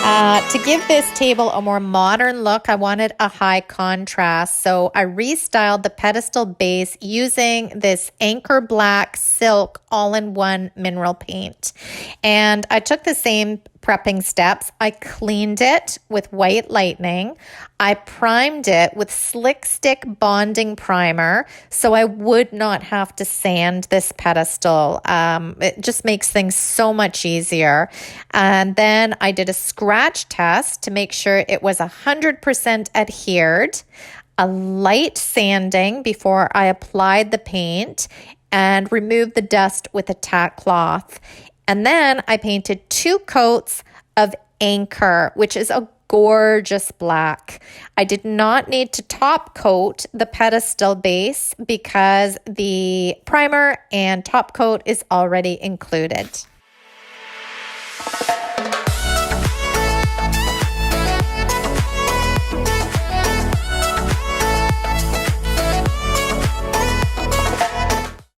To give this table a more modern look, I wanted a high contrast, so I restyled the pedestal base using this Anchor Black Silk all-in-one mineral paint. And I took the same prepping steps. I cleaned it with White Lightning. I primed it with Slick Stick Bonding Primer, so I would not have to sand this pedestal. It just makes things so much easier. And then I did a scratch test to make sure it was 100% adhered, a light sanding before I applied the paint, and removed the dust with a tack cloth. And then I painted 2 coats of Anchor, which is a gorgeous black. I did not need to top coat the pedestal base because the primer and top coat is already included.